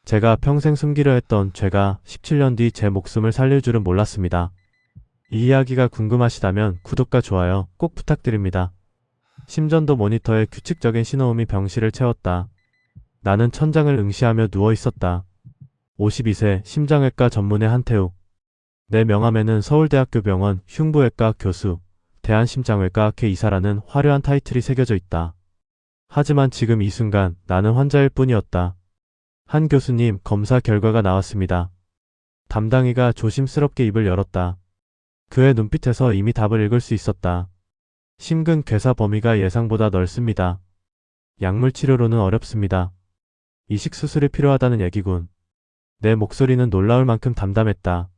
제가 평생 숨기려 했던 죄가 17년 뒤 제 목숨을 살릴 줄은 몰랐습니다. 이 이야기가 궁금하시다면 구독과 좋아요 꼭 부탁드립니다. 심전도 모니터에 규칙적인 신호음이 병실을 채웠다. 나는 천장을 응시하며 누워 있었다. 52세 심장외과 전문의 한태욱. 내 명함에는 서울대학교 병원 흉부외과 교수, 대한심장외과학회 이사라는 화려한 타이틀이 새겨져 있다. 하지만 지금 이 순간 나는 환자일 뿐이었다. 한 교수님, 검사 결과가 나왔습니다. 담당이가 조심스럽게 입을 열었다. 그의 눈빛에서 이미 답을 읽을 수 있었다. 심근 괴사 범위가 예상보다 넓습니다. 약물 치료로는 어렵습니다. 이식 수술이 필요하다는 얘기군. 내 목소리는 놀라울 만큼 담담했다.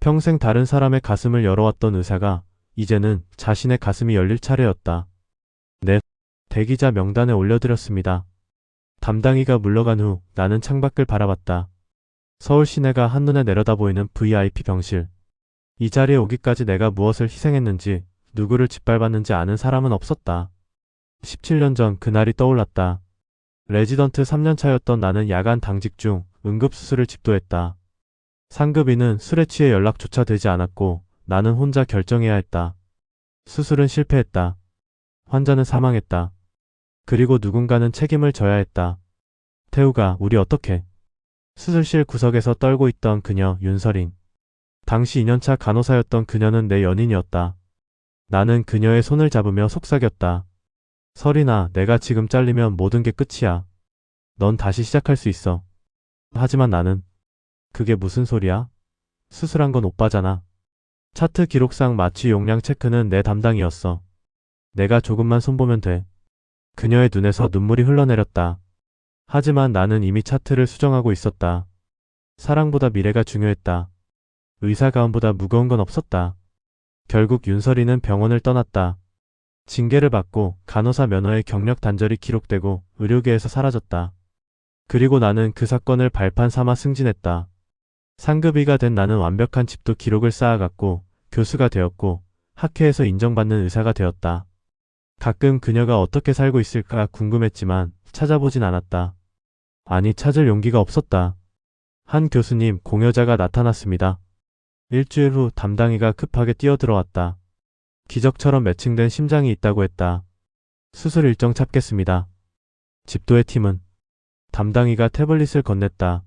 평생 다른 사람의 가슴을 열어왔던 의사가 이제는 자신의 가슴이 열릴 차례였다. 네, 대기자 명단에 올려드렸습니다. 담당이가 물러간 후 나는 창밖을 바라봤다. 서울 시내가 한눈에 내려다보이는 VIP 병실. 이 자리에 오기까지 내가 무엇을 희생했는지, 누구를 짓밟았는지 아는 사람은 없었다. 17년 전 그날이 떠올랐다. 레지던트 3년차였던 나는 야간 당직 중 응급수술을 집도했다. 상급이는 술에 취해 연락조차 되지 않았고 나는 혼자 결정해야 했다. 수술은 실패했다. 환자는 사망했다. 그리고 누군가는 책임을 져야 했다. 태우가 우리 어떡해? 수술실 구석에서 떨고 있던 그녀 윤서린. 당시 2년차 간호사였던 그녀는 내 연인이었다. 나는 그녀의 손을 잡으며 속삭였다. 서린아, 내가 지금 잘리면 모든 게 끝이야. 넌 다시 시작할 수 있어. 하지만 나는 그게 무슨 소리야? 수술한 건 오빠잖아. 차트 기록상 마취 용량 체크는 내 담당이었어. 내가 조금만 손보면 돼. 그녀의 눈에서 눈물이 흘러내렸다. 하지만 나는 이미 차트를 수정하고 있었다. 사랑보다 미래가 중요했다. 의사 가운보다 무거운 건 없었다. 결국 윤설이는 병원을 떠났다. 징계를 받고 간호사 면허의 경력 단절이 기록되고 의료계에서 사라졌다. 그리고 나는 그 사건을 발판 삼아 승진했다. 상급이가 된 나는 완벽한 집도 기록을 쌓아갔고 교수가 되었고 학회에서 인정받는 의사가 되었다. 가끔 그녀가 어떻게 살고 있을까 궁금했지만 찾아보진 않았다. 아니, 찾을 용기가 없었다. 한 교수님, 공여자가 나타났습니다. 일주일 후 담당이가 급하게 뛰어들어왔다. 기적처럼 매칭된 심장이 있다고 했다. 수술 일정 잡겠습니다. 집도의 팀은? 담당이가 태블릿을 건넸다.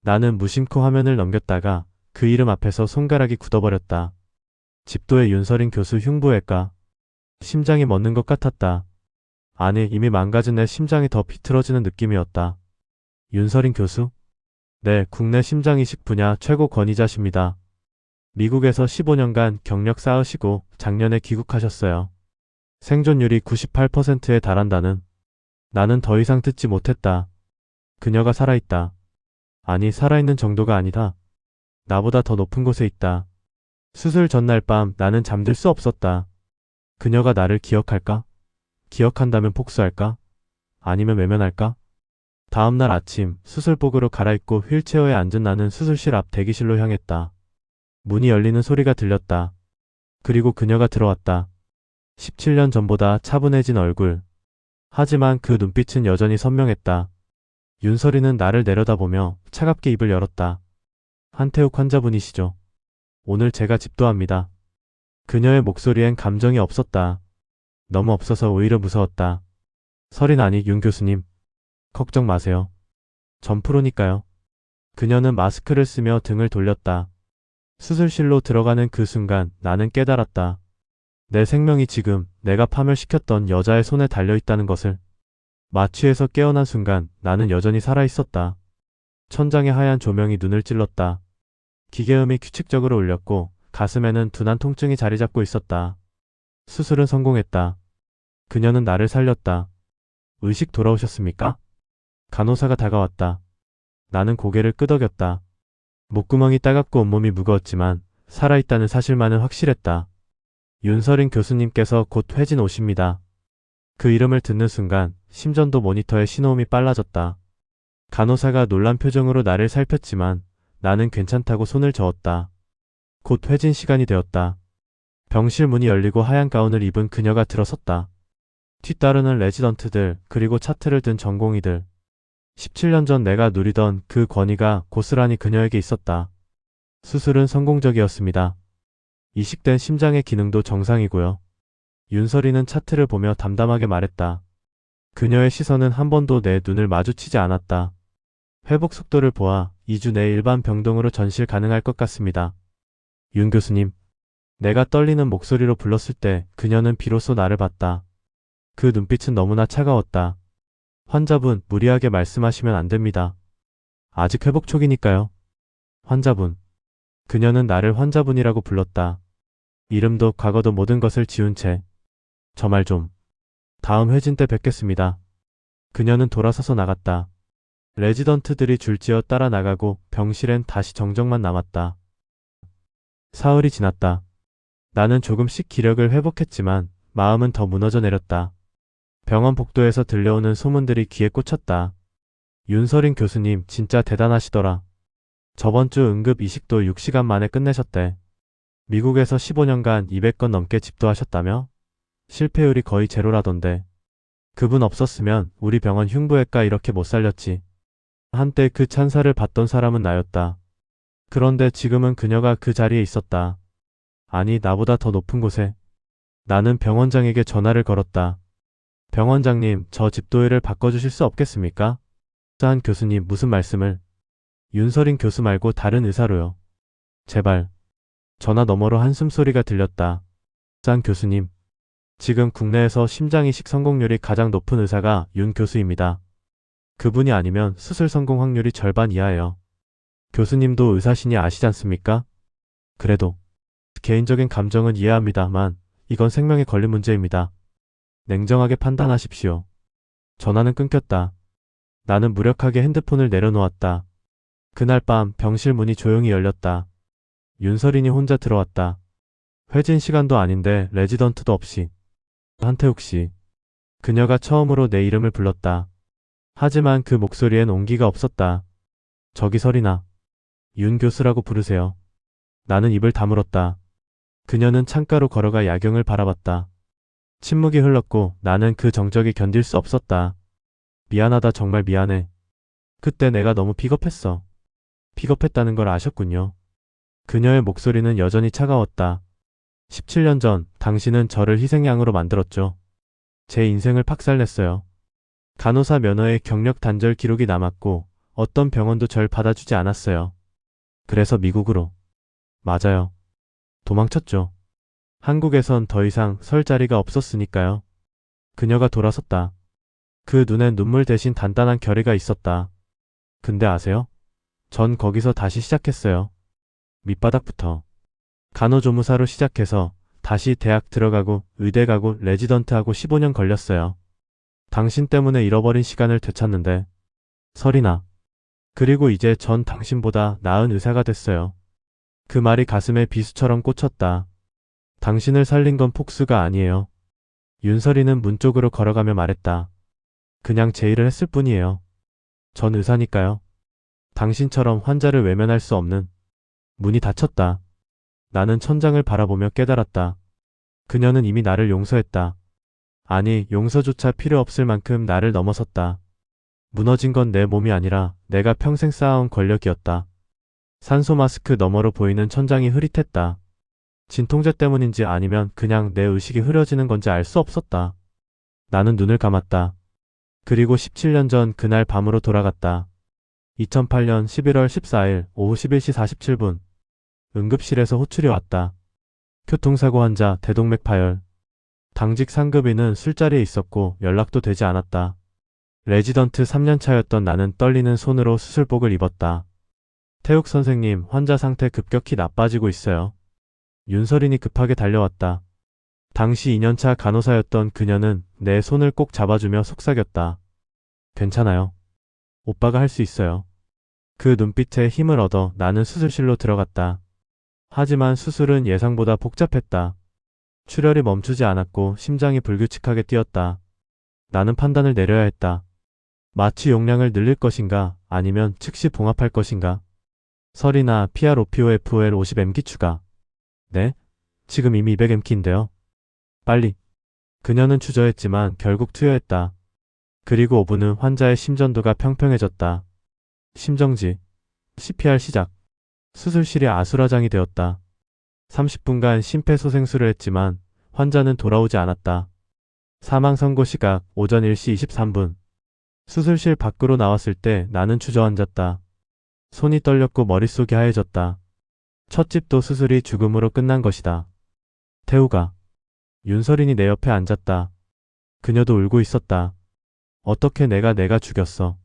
나는 무심코 화면을 넘겼다가 그 이름 앞에서 손가락이 굳어버렸다. 집도의 윤서린 교수 흉부외과. 심장이 멎는 것 같았다. 아니, 이미 망가진 내 심장이 더 비틀어지는 느낌이었다. 윤서린 교수? 네, 국내 심장 이식 분야 최고 권위자십니다. 미국에서 15년간 경력 쌓으시고 작년에 귀국하셨어요. 생존율이 98%에 달한다는. 나는 더 이상 듣지 못했다. 그녀가 살아있다. 아니, 살아있는 정도가 아니다. 나보다 더 높은 곳에 있다. 수술 전날 밤 나는 잠들 수 없었다. 그녀가 나를 기억할까? 기억한다면 복수할까? 아니면 외면할까? 다음날 아침 수술복으로 갈아입고 휠체어에 앉은 나는 수술실 앞 대기실로 향했다. 문이 열리는 소리가 들렸다. 그리고 그녀가 들어왔다. 17년 전보다 차분해진 얼굴. 하지만 그 눈빛은 여전히 선명했다. 윤설이는 나를 내려다보며 차갑게 입을 열었다. 한태욱 환자분이시죠? 오늘 제가 집도합니다. 그녀의 목소리엔 감정이 없었다. 너무 없어서 오히려 무서웠다. 설인 아니 윤 교수님. 걱정 마세요. 전 프로니까요. 그녀는 마스크를 쓰며 등을 돌렸다. 수술실로 들어가는 그 순간 나는 깨달았다. 내 생명이 지금 내가 파멸시켰던 여자의 손에 달려있다는 것을. 마취에서 깨어난 순간 나는 여전히 살아있었다. 천장의 하얀 조명이 눈을 찔렀다. 기계음이 규칙적으로 울렸고 가슴에는 둔한 통증이 자리 잡고 있었다. 수술은 성공했다. 그녀는 나를 살렸다. 의식 돌아오셨습니까? 간호사가 다가왔다. 나는 고개를 끄덕였다. 목구멍이 따갑고 온몸이 무거웠지만 살아있다는 사실만은 확실했다. 윤서린 교수님께서 곧 회진 오십니다. 그 이름을 듣는 순간 심전도 모니터의 신호음이 빨라졌다. 간호사가 놀란 표정으로 나를 살폈지만 나는 괜찮다고 손을 저었다. 곧 회진 시간이 되었다. 병실 문이 열리고 하얀 가운을 입은 그녀가 들어섰다. 뒤따르는 레지던트들 그리고 차트를 든 전공의들. 17년 전 내가 누리던 그 권위가 고스란히 그녀에게 있었다. 수술은 성공적이었습니다. 이식된 심장의 기능도 정상이고요. 윤설이는 차트를 보며 담담하게 말했다. 그녀의 시선은 한 번도 내 눈을 마주치지 않았다. 회복 속도를 보아 2주 내 일반 병동으로 전실 가능할 것 같습니다. 윤 교수님. 내가 떨리는 목소리로 불렀을 때 그녀는 비로소 나를 봤다. 그 눈빛은 너무나 차가웠다. 환자분, 무리하게 말씀하시면 안 됩니다. 아직 회복 초기니까요. 환자분. 그녀는 나를 환자분이라고 불렀다. 이름도 과거도 모든 것을 지운 채. 저 말 좀. 다음 회진 때 뵙겠습니다. 그녀는 돌아서서 나갔다. 레지던트들이 줄지어 따라 나가고 병실엔 다시 정적만 남았다. 사흘이 지났다. 나는 조금씩 기력을 회복했지만 마음은 더 무너져 내렸다. 병원 복도에서 들려오는 소문들이 귀에 꽂혔다. 윤설인 교수님 진짜 대단하시더라. 저번 주 응급 이식도 6시간 만에 끝내셨대. 미국에서 15년간 200건 넘게 집도하셨다며? 실패율이 거의 제로라던데. 그분 없었으면 우리 병원 흉부외과 이렇게 못 살렸지. 한때 그 찬사를 받던 사람은 나였다. 그런데 지금은 그녀가 그 자리에 있었다. 아니, 나보다 더 높은 곳에. 나는 병원장에게 전화를 걸었다. 병원장님, 저 집도일을 바꿔주실 수 없겠습니까? 한 교수님, 무슨 말씀을? 윤설인 교수 말고 다른 의사로요. 제발. 전화 너머로 한숨소리가 들렸다. 한 교수님. 지금 국내에서 심장이식 성공률이 가장 높은 의사가 윤 교수입니다. 그분이 아니면 수술 성공 확률이 절반 이하예요. 교수님도 의사시니 아시지 않습니까? 그래도 개인적인 감정은 이해합니다만 이건 생명에 걸린 문제입니다. 냉정하게 판단하십시오. 전화는 끊겼다. 나는 무력하게 핸드폰을 내려놓았다. 그날 밤 병실 문이 조용히 열렸다. 윤설인이 혼자 들어왔다. 회진 시간도 아닌데 레지던트도 없이. 한태욱 씨. 그녀가 처음으로 내 이름을 불렀다. 하지만 그 목소리엔 온기가 없었다. 저기 설이나. 윤 교수라고 부르세요. 나는 입을 다물었다. 그녀는 창가로 걸어가 야경을 바라봤다. 침묵이 흘렀고 나는 그 정적이 견딜 수 없었다. 미안하다, 정말 미안해. 그때 내가 너무 비겁했어. 비겁했다는 걸 아셨군요. 그녀의 목소리는 여전히 차가웠다. 17년 전 당신은 저를 희생양으로 만들었죠. 제 인생을 박살냈어요. 간호사 면허에 경력 단절 기록이 남았고 어떤 병원도 절 받아주지 않았어요. 그래서 미국으로. 맞아요. 도망쳤죠. 한국에선 더 이상 설 자리가 없었으니까요. 그녀가 돌아섰다. 그 눈엔 눈물 대신 단단한 결의가 있었다. 근데 아세요? 전 거기서 다시 시작했어요. 밑바닥부터. 간호조무사로 시작해서 다시 대학 들어가고 의대 가고 레지던트하고 15년 걸렸어요. 당신 때문에 잃어버린 시간을 되찾는데. 설이나. 그리고 이제 전 당신보다 나은 의사가 됐어요. 그 말이 가슴에 비수처럼 꽂혔다. 당신을 살린 건 폭수가 아니에요. 윤설이는 문 쪽으로 걸어가며 말했다. 그냥 제 일을 했을 뿐이에요. 전 의사니까요. 당신처럼 환자를 외면할 수 없는. 문이 닫혔다. 나는 천장을 바라보며 깨달았다. 그녀는 이미 나를 용서했다. 아니, 용서조차 필요 없을 만큼 나를 넘어섰다. 무너진 건 내 몸이 아니라 내가 평생 쌓아온 권력이었다. 산소 마스크 너머로 보이는 천장이 흐릿했다. 진통제 때문인지 아니면 그냥 내 의식이 흐려지는 건지 알 수 없었다. 나는 눈을 감았다. 그리고 17년 전 그날 밤으로 돌아갔다. 2008년 11월 14일 오후 11시 47분. 응급실에서 호출이 왔다. 교통사고 환자, 대동맥 파열. 당직 상급인은 술자리에 있었고 연락도 되지 않았다. 레지던트 3년차였던 나는 떨리는 손으로 수술복을 입었다. 태욱 선생님, 환자 상태 급격히 나빠지고 있어요. 윤설인이 급하게 달려왔다. 당시 2년차 간호사였던 그녀는 내 손을 꼭 잡아주며 속삭였다. 괜찮아요. 오빠가 할 수 있어요. 그 눈빛에 힘을 얻어 나는 수술실로 들어갔다. 하지만 수술은 예상보다 복잡했다. 출혈이 멈추지 않았고 심장이 불규칙하게 뛰었다. 나는 판단을 내려야 했다. 마취 용량을 늘릴 것인가 아니면 즉시 봉합할 것인가. 설이나 PROPOFOL 50mg 추가. 네? 지금 이미 200mg인데요. 빨리. 그녀는 주저했지만 결국 투여했다. 그리고 5분 후 환자의 심전도가 평평해졌다. 심정지. CPR 시작. 수술실이 아수라장이 되었다. 30분간 심폐소생술을 했지만 환자는 돌아오지 않았다. 사망 선고 시각 오전 1시 23분. 수술실 밖으로 나왔을 때 나는 주저앉았다. 손이 떨렸고 머릿속이 하얘졌다. 첫 집도 수술이 죽음으로 끝난 것이다. 태우가. 윤서린이 내 옆에 앉았다. 그녀도 울고 있었다. 어떻게 내가 죽였어.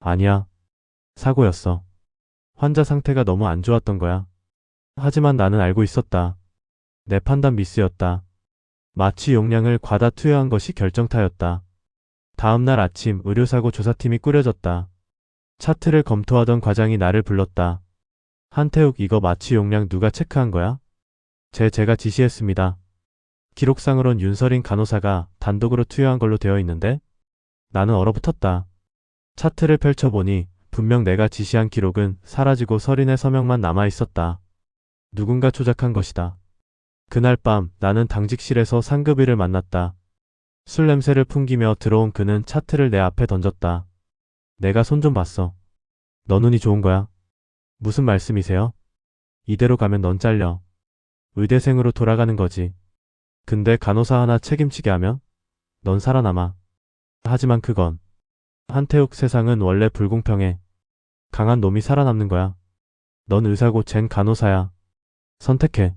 아니야. 사고였어. 환자 상태가 너무 안 좋았던 거야. 하지만 나는 알고 있었다. 내 판단 미스였다. 마취 용량을 과다 투여한 것이 결정타였다. 다음날 아침 의료사고 조사팀이 꾸려졌다. 차트를 검토하던 과장이 나를 불렀다. 한태욱, 이거 마취 용량 누가 체크한 거야? 제가 지시했습니다. 기록상으론 윤서린 간호사가 단독으로 투여한 걸로 되어 있는데? 나는 얼어붙었다. 차트를 펼쳐보니 분명 내가 지시한 기록은 사라지고 서린의 서명만 남아있었다. 누군가 조작한 것이다. 그날 밤 나는 당직실에서 상급위를 만났다. 술 냄새를 풍기며 들어온 그는 차트를 내 앞에 던졌다. 내가 손 좀 봤어. 너 눈이 좋은 거야? 무슨 말씀이세요? 이대로 가면 넌 잘려. 의대생으로 돌아가는 거지. 근데 간호사 하나 책임지게 하면? 넌 살아남아. 하지만 그건. 한태욱, 세상은 원래 불공평해. 강한 놈이 살아남는 거야. 넌 의사고 쟨 간호사야. 선택해.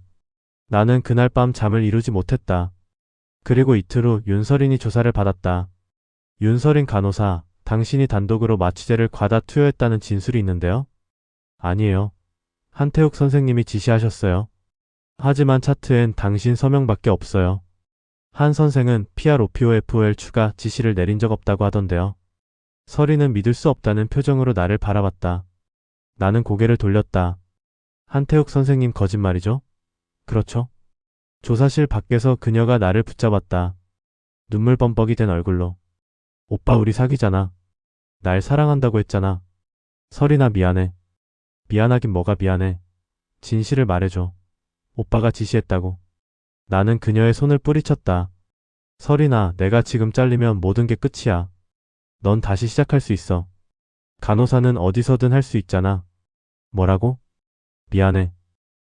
나는 그날 밤 잠을 이루지 못했다. 그리고 이틀 후 윤서린이 조사를 받았다. 윤서린 간호사, 당신이 단독으로 마취제를 과다 투여했다는 진술이 있는데요? 아니에요. 한태욱 선생님이 지시하셨어요. 하지만 차트엔 당신 서명밖에 없어요. 한 선생은 PROPOFOL 추가 지시를 내린 적 없다고 하던데요. 서린은 믿을 수 없다는 표정으로 나를 바라봤다. 나는 고개를 돌렸다. 한태욱 선생님 거짓말이죠? 그렇죠? 조사실 밖에서 그녀가 나를 붙잡았다. 눈물 범벅이 된 얼굴로. 오빠, 우리 사귀잖아. 날 사랑한다고 했잖아. 서린아, 미안해. 미안하긴 뭐가 미안해. 진실을 말해줘. 오빠가 지시했다고. 나는 그녀의 손을 뿌리쳤다. 서린아, 내가 지금 잘리면 모든 게 끝이야. 넌 다시 시작할 수 있어. 간호사는 어디서든 할 수 있잖아. 뭐라고? 미안해.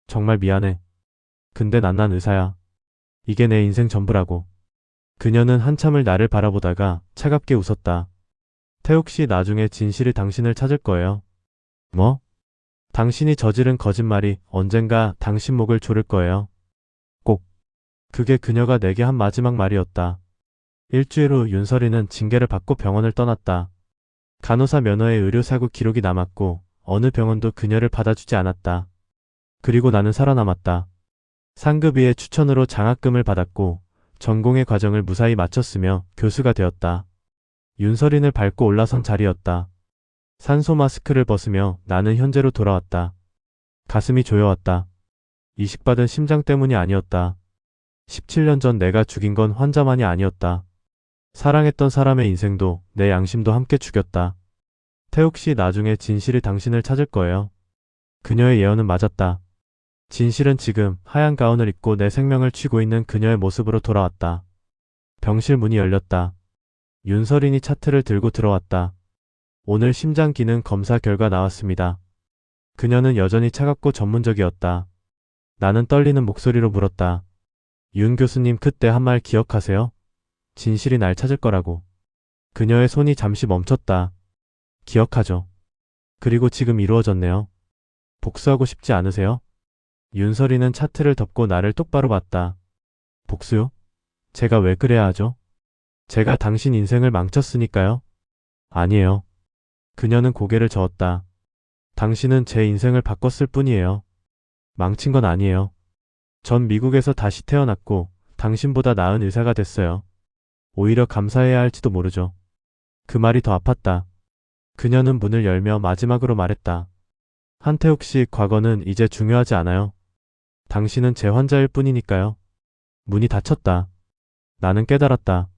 정말 미안해. 근데 난 의사야. 이게 내 인생 전부라고. 그녀는 한참을 나를 바라보다가 차갑게 웃었다. 태욱 씨, 나중에 진실이 당신을 찾을 거예요. 뭐? 당신이 저지른 거짓말이 언젠가 당신 목을 조를 거예요. 꼭. 그게 그녀가 내게 한 마지막 말이었다. 일주일 후 윤서린은 징계를 받고 병원을 떠났다. 간호사 면허에 의료사고 기록이 남았고 어느 병원도 그녀를 받아주지 않았다. 그리고 나는 살아남았다. 상급위의 추천으로 장학금을 받았고 전공의 과정을 무사히 마쳤으며 교수가 되었다. 윤서린을 밟고 올라선 자리였다. 산소 마스크를 벗으며 나는 현재로 돌아왔다. 가슴이 조여왔다. 이식받은 심장 때문이 아니었다. 17년 전 내가 죽인 건 환자만이 아니었다. 사랑했던 사람의 인생도 내 양심도 함께 죽였다. 태욱 씨, 나중에 진실이 당신을 찾을 거예요. 그녀의 예언은 맞았다. 진실은 지금 하얀 가운을 입고 내 생명을 쥐고 있는 그녀의 모습으로 돌아왔다. 병실 문이 열렸다. 윤서린이 차트를 들고 들어왔다. 오늘 심장 기능 검사 결과 나왔습니다. 그녀는 여전히 차갑고 전문적이었다. 나는 떨리는 목소리로 물었다. 윤 교수님, 그때 한 말 기억하세요? 진실이 날 찾을 거라고. 그녀의 손이 잠시 멈췄다. 기억하죠. 그리고 지금 이루어졌네요. 복수하고 싶지 않으세요? 윤서린은 차트를 덮고 나를 똑바로 봤다. 복수요? 제가 왜 그래야 하죠? 제가 당신 인생을 망쳤으니까요. 아니에요. 그녀는 고개를 저었다. 당신은 제 인생을 바꿨을 뿐이에요. 망친 건 아니에요. 전 미국에서 다시 태어났고 당신보다 나은 의사가 됐어요. 오히려 감사해야 할지도 모르죠. 그 말이 더 아팠다. 그녀는 문을 열며 마지막으로 말했다. 한태욱 씨, 과거는 이제 중요하지 않아요. 당신은 제 환자일 뿐이니까요. 문이 닫혔다. 나는 깨달았다.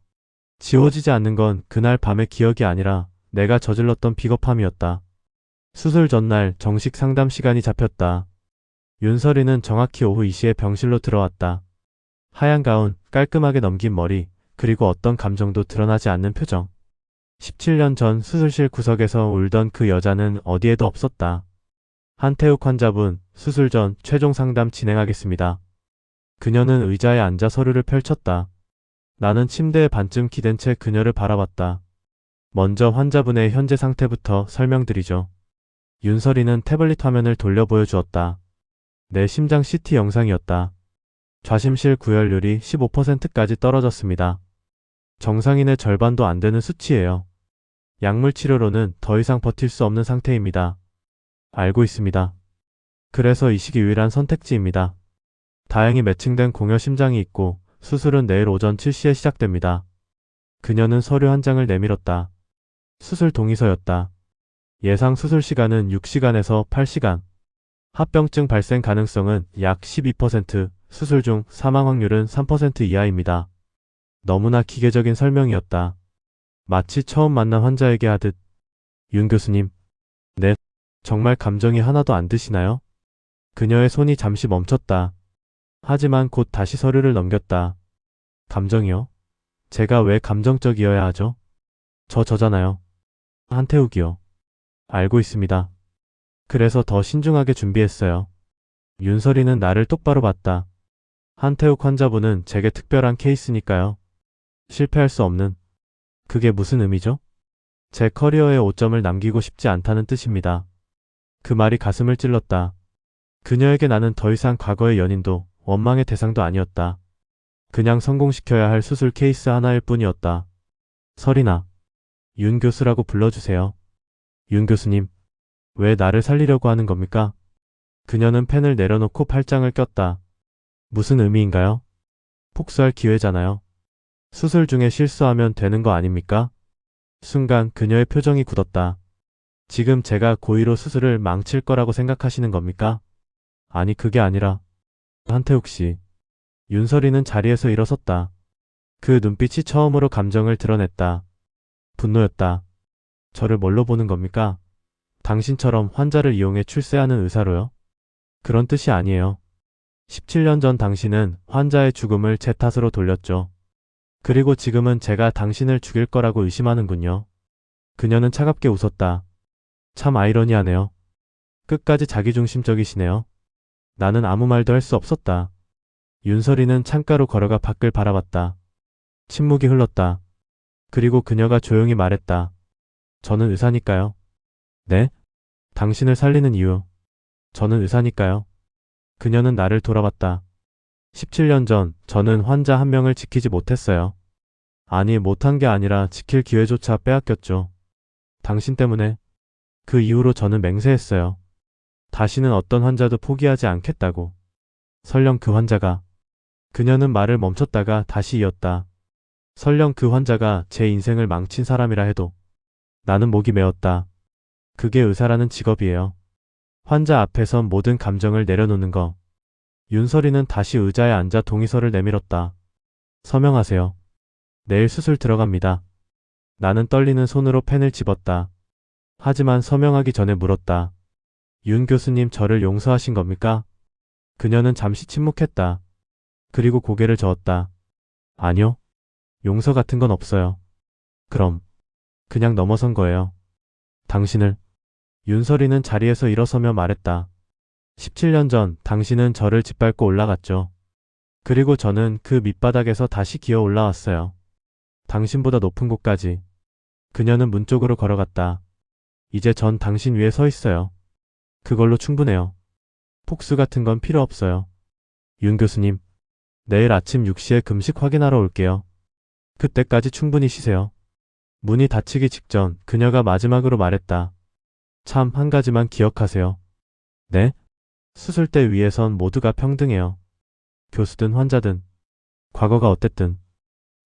지워지지 않는 건 그날 밤의 기억이 아니라 내가 저질렀던 비겁함이었다. 수술 전날 정식 상담 시간이 잡혔다. 윤서린은 정확히 오후 2시에 병실로 들어왔다. 하얀 가운, 깔끔하게 넘긴 머리, 그리고 어떤 감정도 드러나지 않는 표정. 17년 전 수술실 구석에서 울던 그 여자는 어디에도 없었다. 한태욱 환자분, 수술 전 최종 상담 진행하겠습니다. 그녀는 의자에 앉아 서류를 펼쳤다. 나는 침대에 반쯤 기댄 채 그녀를 바라봤다. 먼저 환자분의 현재 상태부터 설명드리죠. 윤설이는 태블릿 화면을 돌려 보여주었다. 내 심장 CT 영상이었다. 좌심실 구혈률이 15%까지 떨어졌습니다. 정상인의 절반도 안 되는 수치예요. 약물 치료로는 더 이상 버틸 수 없는 상태입니다. 알고 있습니다. 그래서 이식이 유일한 선택지입니다. 다행히 매칭된 공여 심장이 있고 수술은 내일 오전 7시에 시작됩니다. 그녀는 서류 한 장을 내밀었다. 수술 동의서였다. 예상 수술 시간은 6시간에서 8시간. 합병증 발생 가능성은 약 12%, 수술 중 사망 확률은 3% 이하입니다. 너무나 기계적인 설명이었다. 마치 처음 만난 환자에게 하듯. 윤 교수님. 네. 정말 감정이 하나도 안 드시나요? 그녀의 손이 잠시 멈췄다. 하지만 곧 다시 서류를 넘겼다. 감정이요? 제가 왜 감정적이어야 하죠? 저잖아요. 한태욱이요. 알고 있습니다. 그래서 더 신중하게 준비했어요. 윤설이는 나를 똑바로 봤다. 한태욱 환자분은 제게 특별한 케이스니까요. 실패할 수 없는. 그게 무슨 의미죠? 제 커리어에 오점을 남기고 싶지 않다는 뜻입니다. 그 말이 가슴을 찔렀다. 그녀에게 나는 더 이상 과거의 연인도 원망의 대상도 아니었다. 그냥 성공시켜야 할 수술 케이스 하나일 뿐이었다. 설이나 윤 교수라고 불러주세요. 윤 교수님, 왜 나를 살리려고 하는 겁니까? 그녀는 펜을 내려놓고 팔짱을 꼈다. 무슨 의미인가요? 복수할 기회잖아요. 수술 중에 실수하면 되는 거 아닙니까? 순간 그녀의 표정이 굳었다. 지금 제가 고의로 수술을 망칠 거라고 생각하시는 겁니까? 아니 그게 아니라. 한태욱 씨. 윤설이는 자리에서 일어섰다. 그 눈빛이 처음으로 감정을 드러냈다. 분노였다. 저를 뭘로 보는 겁니까? 당신처럼 환자를 이용해 출세하는 의사로요? 그런 뜻이 아니에요. 17년 전 당신은 환자의 죽음을 제 탓으로 돌렸죠. 그리고 지금은 제가 당신을 죽일 거라고 의심하는군요. 그녀는 차갑게 웃었다. 참 아이러니하네요. 끝까지 자기중심적이시네요. 나는 아무 말도 할 수 없었다. 윤설이는 창가로 걸어가 밖을 바라봤다. 침묵이 흘렀다. 그리고 그녀가 조용히 말했다. 저는 의사니까요. 네? 당신을 살리는 이유. 저는 의사니까요. 그녀는 나를 돌아봤다. 17년 전 저는 환자 한 명을 지키지 못했어요. 아니 못한 게 아니라 지킬 기회조차 빼앗겼죠. 당신 때문에. 그 이후로 저는 맹세했어요. 다시는 어떤 환자도 포기하지 않겠다고. 설령 그 환자가. 그녀는 말을 멈췄다가 다시 이었다. 설령 그 환자가 제 인생을 망친 사람이라 해도. 나는 목이 메었다. 그게 의사라는 직업이에요. 환자 앞에선 모든 감정을 내려놓는 거. 윤설이는 다시 의자에 앉아 동의서를 내밀었다. 서명하세요. 내일 수술 들어갑니다. 나는 떨리는 손으로 펜을 집었다. 하지만 서명하기 전에 물었다. 윤 교수님 저를 용서하신 겁니까? 그녀는 잠시 침묵했다. 그리고 고개를 저었다. 아니요. 용서 같은 건 없어요. 그럼 그냥 넘어선 거예요. 당신을. 윤설이는 자리에서 일어서며 말했다. 17년 전 당신은 저를 짓밟고 올라갔죠. 그리고 저는 그 밑바닥에서 다시 기어 올라왔어요. 당신보다 높은 곳까지. 그녀는 문 쪽으로 걸어갔다. 이제 전 당신 위에 서 있어요. 그걸로 충분해요. 폭수 같은 건 필요 없어요. 윤 교수님, 내일 아침 6시에 금식 확인하러 올게요. 그때까지 충분히 쉬세요. 문이 닫히기 직전 그녀가 마지막으로 말했다. 참 한 가지만 기억하세요. 네? 수술대 위에선 모두가 평등해요. 교수든 환자든. 과거가 어땠든.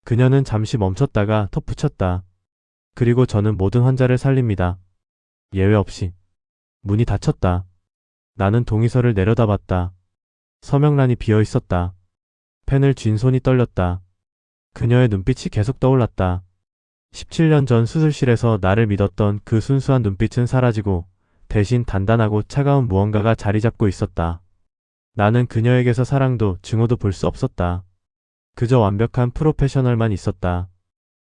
그녀는 잠시 멈췄다가 덧붙였다. 그리고 저는 모든 환자를 살립니다. 예외 없이. 문이 닫혔다. 나는 동의서를 내려다봤다. 서명란이 비어 있었다. 펜을 쥔 손이 떨렸다. 그녀의 눈빛이 계속 떠올랐다. 17년 전 수술실에서 나를 믿었던 그 순수한 눈빛은 사라지고 대신 단단하고 차가운 무언가가 자리 잡고 있었다. 나는 그녀에게서 사랑도 증오도 볼 수 없었다. 그저 완벽한 프로페셔널만 있었다.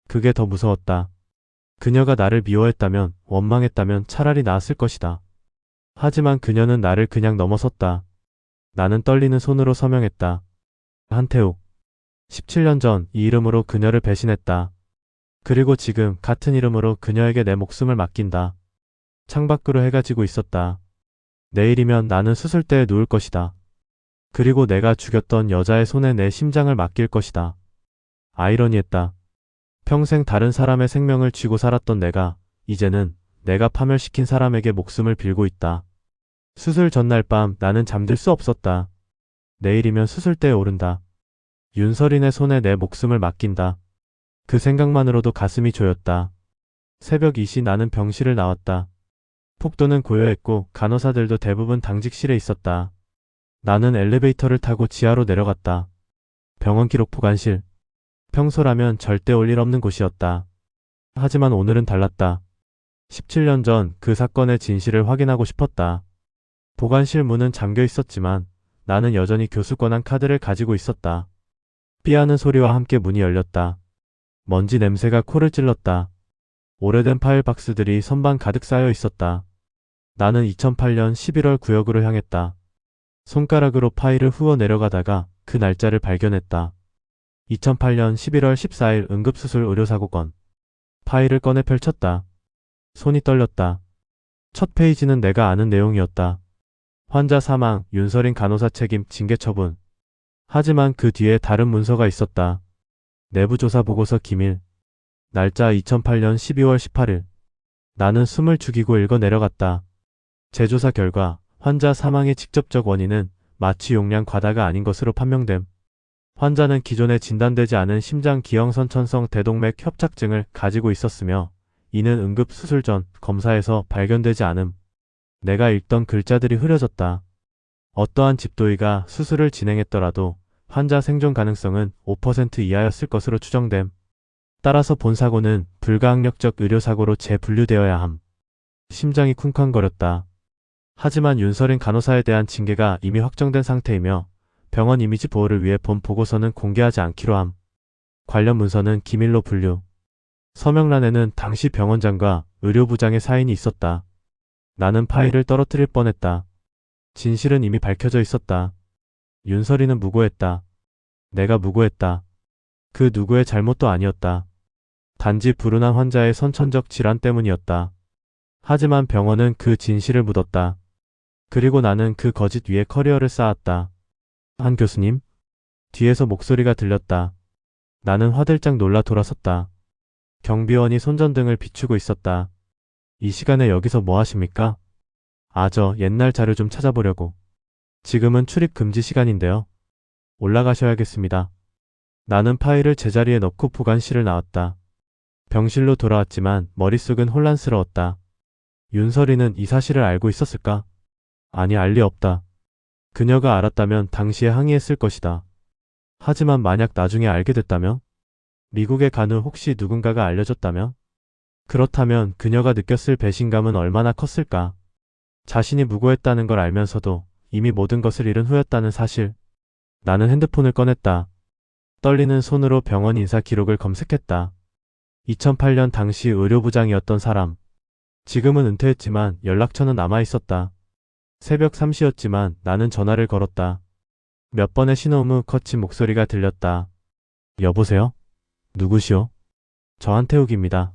그게 더 무서웠다. 그녀가 나를 미워했다면, 원망했다면 차라리 나았을 것이다. 하지만 그녀는 나를 그냥 넘어섰다. 나는 떨리는 손으로 서명했다. 한태욱. 17년 전 이 이름으로 그녀를 배신했다. 그리고 지금 같은 이름으로 그녀에게 내 목숨을 맡긴다. 창밖으로 해가 지고 있었다. 내일이면 나는 수술대에 누울 것이다. 그리고 내가 죽였던 여자의 손에 내 심장을 맡길 것이다. 아이러니했다. 평생 다른 사람의 생명을 쥐고 살았던 내가 이제는 내가 파멸시킨 사람에게 목숨을 빌고 있다. 수술 전날 밤 나는 잠들 수 없었다. 내일이면 수술대에 오른다. 윤설인의 손에 내 목숨을 맡긴다. 그 생각만으로도 가슴이 조였다. 새벽 2시 나는 병실을 나왔다. 폭도는 고요했고 간호사들도 대부분 당직실에 있었다. 나는 엘리베이터를 타고 지하로 내려갔다. 병원 기록 보관실. 평소라면 절대 올 일 없는 곳이었다. 하지만 오늘은 달랐다. 17년 전 그 사건의 진실을 확인하고 싶었다. 보관실 문은 잠겨 있었지만 나는 여전히 교수 권한 카드를 가지고 있었다. 삐하는 소리와 함께 문이 열렸다. 먼지 냄새가 코를 찔렀다. 오래된 파일 박스들이 선반 가득 쌓여 있었다. 나는 2008년 11월 구역으로 향했다. 손가락으로 파일을 후어 내려가다가 그 날짜를 발견했다. 2008년 11월 14일 응급수술 의료사고건. 파일을 꺼내 펼쳤다. 손이 떨렸다. 첫 페이지는 내가 아는 내용이었다. 환자 사망, 윤설인 간호사 책임, 징계 처분. 하지만 그 뒤에 다른 문서가 있었다. 내부조사 보고서 기밀. 날짜 2008년 12월 18일. 나는 숨을 죽이고 읽어 내려갔다. 재조사 결과 환자 사망의 직접적 원인은 마취 용량 과다가 아닌 것으로 판명됨. 환자는 기존에 진단되지 않은 심장 기형선천성 대동맥 협착증을 가지고 있었으며 이는 응급 수술 전 검사에서 발견되지 않음. 내가 읽던 글자들이 흐려졌다. 어떠한 집도의가 수술을 진행했더라도 환자 생존 가능성은 5% 이하였을 것으로 추정됨. 따라서 본 사고는 불가항력적 의료사고로 재분류되어야 함. 심장이 쿵쾅거렸다. 하지만 윤설인 간호사에 대한 징계가 이미 확정된 상태이며 병원 이미지 보호를 위해 본 보고서는 공개하지 않기로 함. 관련 문서는 기밀로 분류. 서명란에는 당시 병원장과 의료부장의 사인이 있었다. 나는 파일을 떨어뜨릴 뻔했다. 진실은 이미 밝혀져 있었다. 윤설이는 무고했다. 내가 무고했다. 그 누구의 잘못도 아니었다. 단지 불운한 환자의 선천적 질환 때문이었다. 하지만 병원은 그 진실을 묻었다. 그리고 나는 그 거짓 위에 커리어를 쌓았다. 한 교수님? 뒤에서 목소리가 들렸다. 나는 화들짝 놀라 돌아섰다. 경비원이 손전등을 비추고 있었다. 이 시간에 여기서 뭐 하십니까? 저 옛날 자료 좀 찾아보려고. 지금은 출입 금지 시간인데요. 올라가셔야겠습니다. 나는 파일을 제자리에 넣고 보관실을 나왔다. 병실로 돌아왔지만 머릿속은 혼란스러웠다. 윤설이는 이 사실을 알고 있었을까? 아니, 알 리 없다. 그녀가 알았다면 당시에 항의했을 것이다. 하지만 만약 나중에 알게 됐다면? 미국에 간 후 혹시 누군가가 알려줬다면? 그렇다면 그녀가 느꼈을 배신감은 얼마나 컸을까? 자신이 무고했다는 걸 알면서도 이미 모든 것을 잃은 후였다는 사실. 나는 핸드폰을 꺼냈다. 떨리는 손으로 병원 인사 기록을 검색했다. 2008년 당시 의료부장이었던 사람. 지금은 은퇴했지만 연락처는 남아있었다. 새벽 3시였지만 나는 전화를 걸었다. 몇 번의 신호음 후 거친 목소리가 들렸다. 여보세요? 누구시오? 저 한태욱입니다.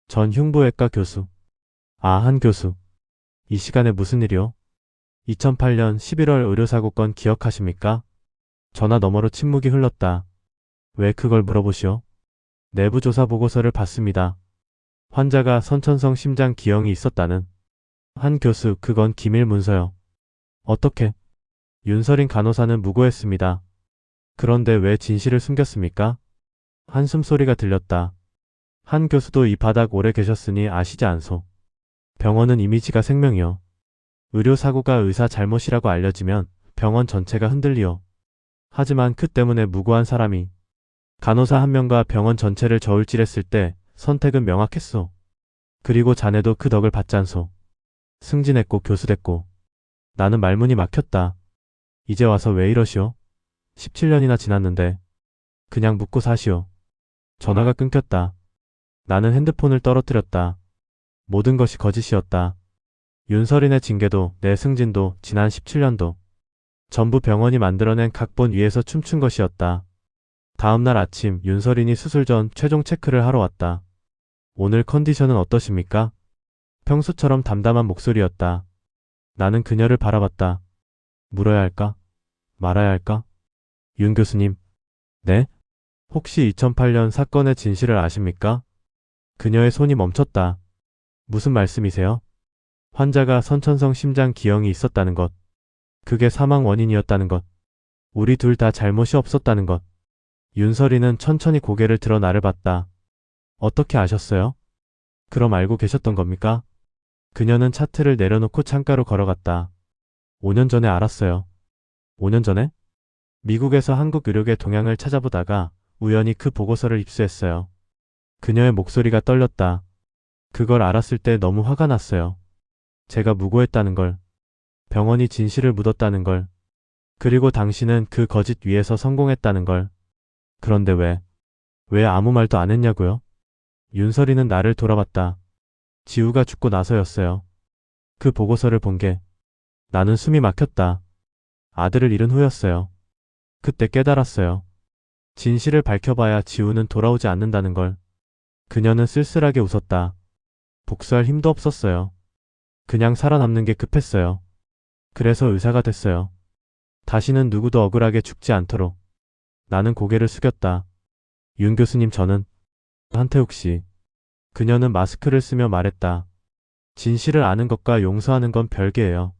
전 흉부외과 교수. 한 교수. 이 시간에 무슨 일이요? 2008년 11월 의료사고건 기억하십니까? 전화 너머로 침묵이 흘렀다. 왜 그걸 물어보시오? 내부조사 보고서를 봤습니다. 환자가 선천성 심장 기형이 있었다는. 한 교수, 그건 기밀 문서요. 어떻게? 윤설인 간호사는 무고했습니다. 그런데 왜 진실을 숨겼습니까? 한숨 소리가 들렸다. 한 교수도 이 바닥 오래 계셨으니 아시지 않소. 병원은 이미지가 생명이요. 의료사고가 의사 잘못이라고 알려지면 병원 전체가 흔들리요. 하지만 그 때문에 무고한 사람이 간호사 한 명과 병원 전체를 저울질했을 때 선택은 명확했소. 그리고 자네도 그 덕을 받잖소. 승진했고 교수됐고. 나는 말문이 막혔다. 이제 와서 왜 이러시오? 17년이나 지났는데. 그냥 묻고 사시오. 전화가 끊겼다. 나는 핸드폰을 떨어뜨렸다. 모든 것이 거짓이었다. 윤설인의 징계도 내 승진도 지난 17년도 전부 병원이 만들어낸 각본 위에서 춤춘 것이었다. 다음 날 아침 윤설인이 수술 전 최종 체크를 하러 왔다. 오늘 컨디션은 어떠십니까? 평소처럼 담담한 목소리였다. 나는 그녀를 바라봤다. 물어야 할까? 말아야 할까? 윤 교수님. 네? 혹시 2008년 사건의 진실을 아십니까? 그녀의 손이 멈췄다. 무슨 말씀이세요? 환자가 선천성 심장 기형이 있었다는 것. 그게 사망 원인이었다는 것. 우리 둘 다 잘못이 없었다는 것. 윤설이는 천천히 고개를 들어 나를 봤다. 어떻게 아셨어요? 그럼 알고 계셨던 겁니까? 그녀는 차트를 내려놓고 창가로 걸어갔다. 5년 전에 알았어요. 5년 전에? 미국에서 한국 의료계 동향을 찾아보다가 우연히 그 보고서를 입수했어요. 그녀의 목소리가 떨렸다. 그걸 알았을 때 너무 화가 났어요. 제가 무고했다는 걸. 병원이 진실을 묻었다는 걸. 그리고 당신은 그 거짓 위에서 성공했다는 걸. 그런데 왜 아무 말도 안 했냐고요? 윤설이는 나를 돌아봤다. 지우가 죽고 나서였어요. 그 보고서를 본 게. 나는 숨이 막혔다. 아들을 잃은 후였어요. 그때 깨달았어요. 진실을 밝혀봐야 지우는 돌아오지 않는다는 걸. 그녀는 쓸쓸하게 웃었다. 복수할 힘도 없었어요. 그냥 살아남는 게 급했어요. 그래서 의사가 됐어요. 다시는 누구도 억울하게 죽지 않도록. 나는 고개를 숙였다. 윤 교수님 저는 한태욱 씨. 그녀는 마스크를 쓰며 말했다. 진실을 아는 것과 용서하는 건 별개예요.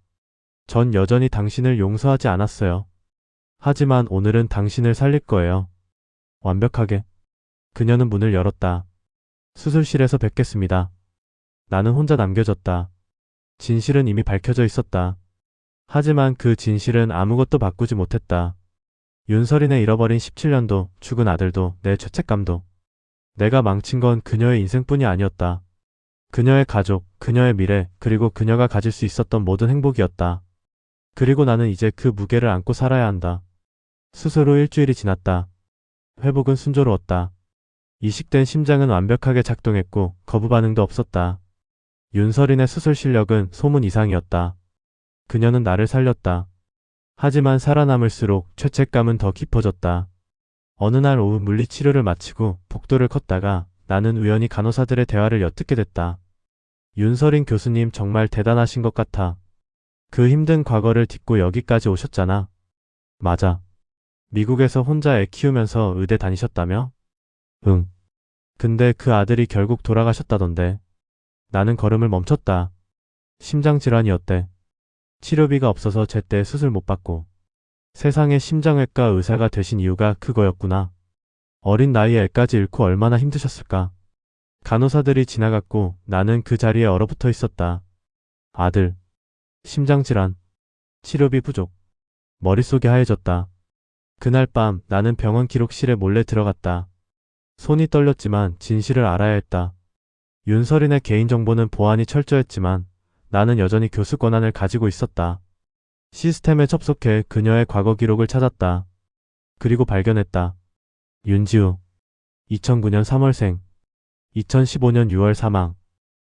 전 여전히 당신을 용서하지 않았어요. 하지만 오늘은 당신을 살릴 거예요. 완벽하게. 그녀는 문을 열었다. 수술실에서 뵙겠습니다. 나는 혼자 남겨졌다. 진실은 이미 밝혀져 있었다. 하지만 그 진실은 아무것도 바꾸지 못했다. 윤설인의 잃어버린 17년도, 죽은 아들도, 내 죄책감도. 내가 망친 건 그녀의 인생뿐이 아니었다. 그녀의 가족, 그녀의 미래, 그리고 그녀가 가질 수 있었던 모든 행복이었다. 그리고 나는 이제 그 무게를 안고 살아야 한다. 수술 후 일주일이 지났다. 회복은 순조로웠다. 이식된 심장은 완벽하게 작동했고 거부 반응도 없었다. 윤설인의 수술 실력은 소문 이상이었다. 그녀는 나를 살렸다. 하지만 살아남을수록 죄책감은 더 깊어졌다. 어느 날 오후 물리치료를 마치고 복도를 걷다가 나는 우연히 간호사들의 대화를 엿듣게 됐다. 윤설인 교수님 정말 대단하신 것 같아. 그 힘든 과거를 딛고 여기까지 오셨잖아. 맞아. 미국에서 혼자 애 키우면서 의대 다니셨다며? 응. 근데 그 아들이 결국 돌아가셨다던데. 나는 걸음을 멈췄다. 심장질환이었대. 치료비가 없어서 제때 수술 못 받고. 세상에 심장외과 의사가 되신 이유가 그거였구나. 어린 나이에 애까지 잃고 얼마나 힘드셨을까. 간호사들이 지나갔고 나는 그 자리에 얼어붙어 있었다. 아들. 심장질환. 치료비 부족. 머릿속이 하얘졌다. 그날 밤 나는 병원 기록실에 몰래 들어갔다. 손이 떨렸지만 진실을 알아야 했다. 윤설인의 개인정보는 보안이 철저했지만 나는 여전히 교수 권한을 가지고 있었다. 시스템에 접속해 그녀의 과거 기록을 찾았다. 그리고 발견했다. 윤지우. 2009년 3월생. 2015년 6월 사망.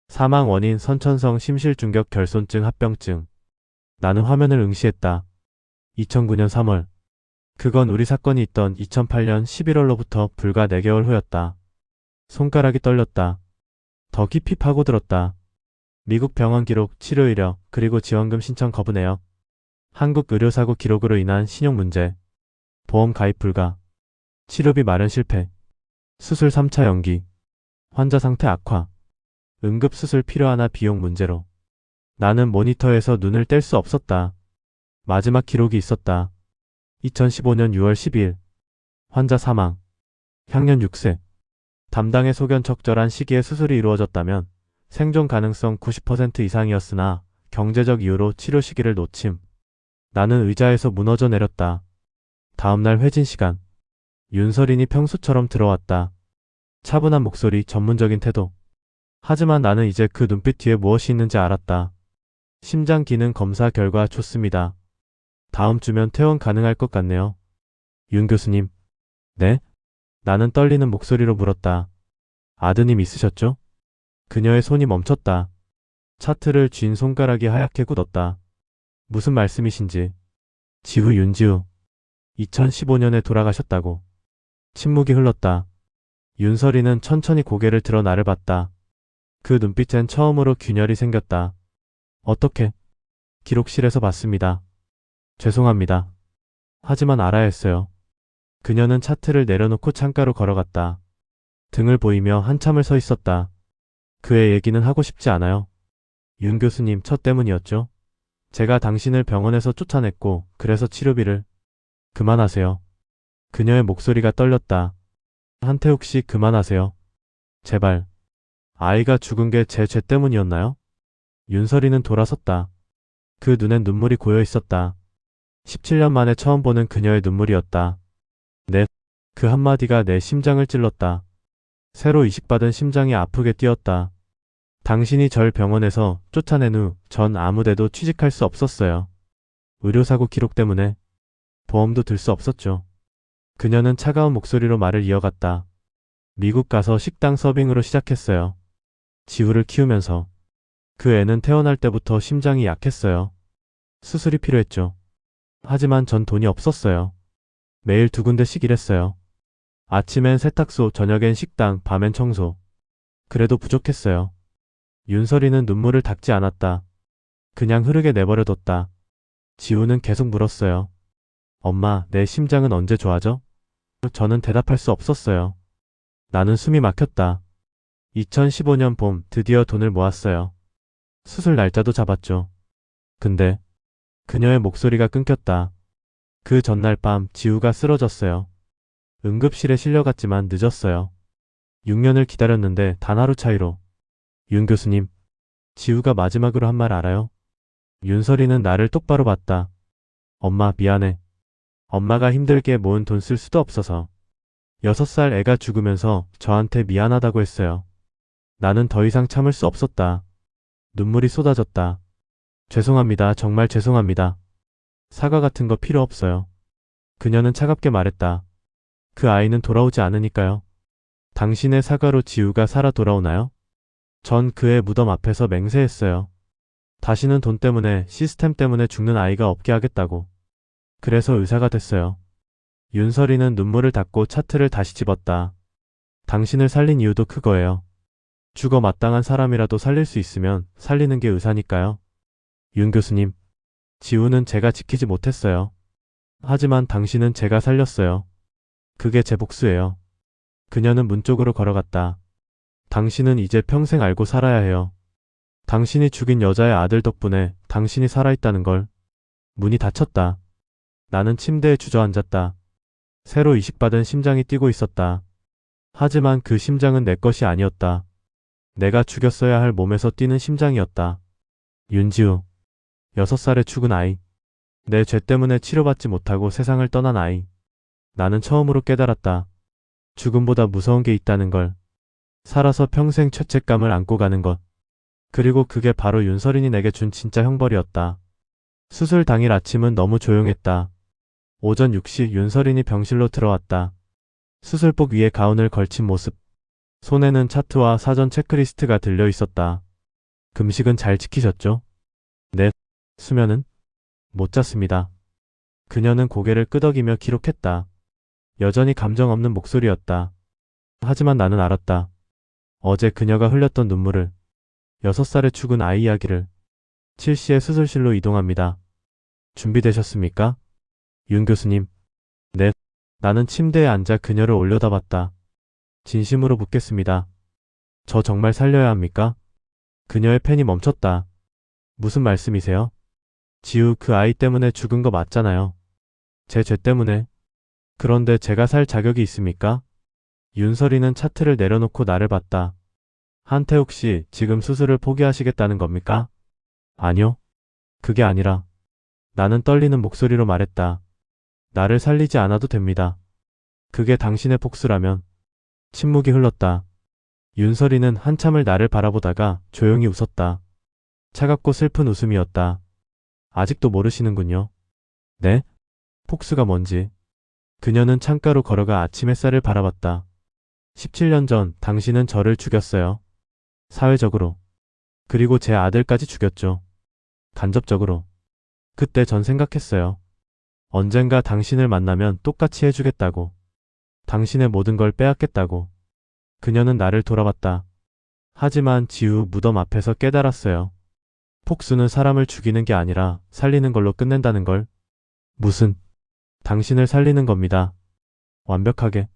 사망 원인 선천성 심실중격 결손증 합병증. 나는 화면을 응시했다. 2009년 3월. 그건 우리 사건이 있던 2008년 11월로부터 불과 4개월 후였다. 손가락이 떨렸다. 더 깊이 파고들었다. 미국 병원 기록, 치료 이력, 그리고 지원금 신청 거부 내역. 한국 의료사고 기록으로 인한 신용 문제. 보험 가입 불가. 치료비 마련 실패. 수술 3차 연기. 환자 상태 악화. 응급수술 필요하나 비용 문제로. 나는 모니터에서 눈을 뗄 수 없었다. 마지막 기록이 있었다. 2015년 6월 12일. 환자 사망. 향년 6세. 담당의 소견 적절한 시기에 수술이 이루어졌다면 생존 가능성 90% 이상이었으나 경제적 이유로 치료 시기를 놓침. 나는 의자에서 무너져 내렸다. 다음날 회진 시간. 윤설인이 평소처럼 들어왔다. 차분한 목소리, 전문적인 태도. 하지만 나는 이제 그 눈빛 뒤에 무엇이 있는지 알았다. 심장 기능 검사 결과 좋습니다. 다음 주면 퇴원 가능할 것 같네요. 윤 교수님. 네? 나는 떨리는 목소리로 물었다. 아드님 있으셨죠? 그녀의 손이 멈췄다. 차트를 쥔 손가락이 하얗게 굳었다. 무슨 말씀이신지. 지우 윤지우. 2015년에 돌아가셨다고. 침묵이 흘렀다. 윤설이는 천천히 고개를 들어 나를 봤다. 그 눈빛엔 처음으로 균열이 생겼다. 어떻게? 기록실에서 봤습니다. 죄송합니다. 하지만 알아야 했어요. 그녀는 차트를 내려놓고 창가로 걸어갔다. 등을 보이며 한참을 서 있었다. 그의 얘기는 하고 싶지 않아요. 윤 교수님 저 때문이었죠. 제가 당신을 병원에서 쫓아냈고 그래서 치료비를. 그만하세요. 그녀의 목소리가 떨렸다. 한태욱 씨 그만하세요. 제발. 아이가 죽은 게 제 죄 때문이었나요? 윤설이는 돌아섰다. 그 눈엔 눈물이 고여 있었다. 17년 만에 처음 보는 그녀의 눈물이었다. 네. 그 한마디가 내 심장을 찔렀다. 새로 이식받은 심장이 아프게 뛰었다. 당신이 절 병원에서 쫓아낸 후 전 아무데도 취직할 수 없었어요. 의료사고 기록 때문에 보험도 들 수 없었죠. 그녀는 차가운 목소리로 말을 이어갔다. 미국 가서 식당 서빙으로 시작했어요. 지우를 키우면서. 그 애는 태어날 때부터 심장이 약했어요. 수술이 필요했죠. 하지만 전 돈이 없었어요. 매일 2군데씩 일했어요. 아침엔 세탁소, 저녁엔 식당, 밤엔 청소. 그래도 부족했어요. 윤설이는 눈물을 닦지 않았다. 그냥 흐르게 내버려뒀다. 지우는 계속 물었어요. 엄마, 내 심장은 언제 좋아져? 저는 대답할 수 없었어요. 나는 숨이 막혔다. 2015년 봄 드디어 돈을 모았어요. 수술 날짜도 잡았죠. 근데 그녀의 목소리가 끊겼다. 그 전날 밤 지우가 쓰러졌어요. 응급실에 실려갔지만 늦었어요. 6년을 기다렸는데 단 하루 차이로. 윤 교수님, 지우가 마지막으로 한 말 알아요? 윤설이는 나를 똑바로 봤다. 엄마 미안해. 엄마가 힘들게 모은 돈 쓸 수도 없어서. 6살 애가 죽으면서 저한테 미안하다고 했어요. 나는 더 이상 참을 수 없었다. 눈물이 쏟아졌다. 죄송합니다. 정말 죄송합니다. 사과 같은 거 필요 없어요. 그녀는 차갑게 말했다. 그 아이는 돌아오지 않으니까요. 당신의 사과로 지우가 살아 돌아오나요? 전 그의 무덤 앞에서 맹세했어요. 다시는 돈 때문에, 시스템 때문에 죽는 아이가 없게 하겠다고. 그래서 의사가 됐어요. 윤설이는 눈물을 닦고 차트를 다시 집었다. 당신을 살린 이유도 그거예요. 죽어 마땅한 사람이라도 살릴 수 있으면 살리는 게 의사니까요. 윤 교수님, 지우는 제가 지키지 못했어요. 하지만 당신은 제가 살렸어요. 그게 제 복수예요. 그녀는 문 쪽으로 걸어갔다. 당신은 이제 평생 알고 살아야 해요. 당신이 죽인 여자의 아들 덕분에 당신이 살아있다는 걸. 문이 닫혔다. 나는 침대에 주저앉았다. 새로 이식받은 심장이 뛰고 있었다. 하지만 그 심장은 내 것이 아니었다. 내가 죽였어야 할 몸에서 뛰는 심장이었다. 윤지우. 6살의 죽은 아이. 내 죄 때문에 치료받지 못하고 세상을 떠난 아이. 나는 처음으로 깨달았다. 죽음보다 무서운 게 있다는 걸. 살아서 평생 죄책감을 안고 가는 것. 그리고 그게 바로 윤설인이 내게 준 진짜 형벌이었다. 수술 당일 아침은 너무 조용했다. 오전 6시 윤설인이 병실로 들어왔다. 수술복 위에 가운을 걸친 모습. 손에는 차트와 사전 체크리스트가 들려 있었다. 금식은 잘 지키셨죠? 네. 수면은? 못 잤습니다. 그녀는 고개를 끄덕이며 기록했다. 여전히 감정 없는 목소리였다. 하지만 나는 알았다. 어제 그녀가 흘렸던 눈물을. 6살의 죽은 아이 이야기를. 7시에 수술실로 이동합니다. 준비되셨습니까? 윤 교수님. 네. 나는 침대에 앉아 그녀를 올려다봤다. 진심으로 묻겠습니다. 저 정말 살려야 합니까? 그녀의 펜이 멈췄다. 무슨 말씀이세요? 지우 그 아이 때문에 죽은 거 맞잖아요. 제 죄 때문에. 그런데 제가 살 자격이 있습니까? 윤설이는 차트를 내려놓고 나를 봤다. 한태욱 씨, 지금 수술을 포기하시겠다는 겁니까? 아니요. 그게 아니라. 나는 떨리는 목소리로 말했다. 나를 살리지 않아도 됩니다. 그게 당신의 복수라면. 침묵이 흘렀다. 윤설이는 한참을 나를 바라보다가 조용히 웃었다. 차갑고 슬픈 웃음이었다. 아직도 모르시는군요. 네? 복수가 뭔지. 그녀는 창가로 걸어가 아침 햇살을 바라봤다. 17년 전 당신은 저를 죽였어요. 사회적으로. 그리고 제 아들까지 죽였죠. 간접적으로. 그때 전 생각했어요. 언젠가 당신을 만나면 똑같이 해주겠다고. 당신의 모든 걸 빼앗겠다고. 그녀는 나를 돌아봤다. 하지만 지우 무덤 앞에서 깨달았어요. 폭수는 사람을 죽이는 게 아니라 살리는 걸로 끝낸다는 걸. 무슨? 당신을 살리는 겁니다. 완벽하게.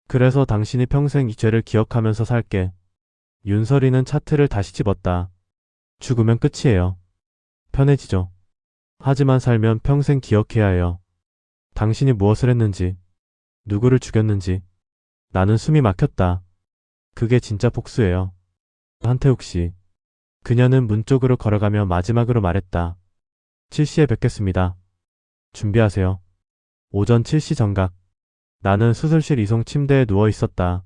그래서 당신이 평생 이 죄를 기억하면서 살게. 윤설이는 차트를 다시 집었다. 죽으면 끝이에요. 편해지죠. 하지만 살면 평생 기억해야 해요. 당신이 무엇을 했는지, 누구를 죽였는지. 나는 숨이 막혔다. 그게 진짜 복수예요. 한태욱 씨. 그녀는 문 쪽으로 걸어가며 마지막으로 말했다. 7시에 뵙겠습니다. 준비하세요. 오전 7시 정각. 나는 수술실 이송 침대에 누워 있었다.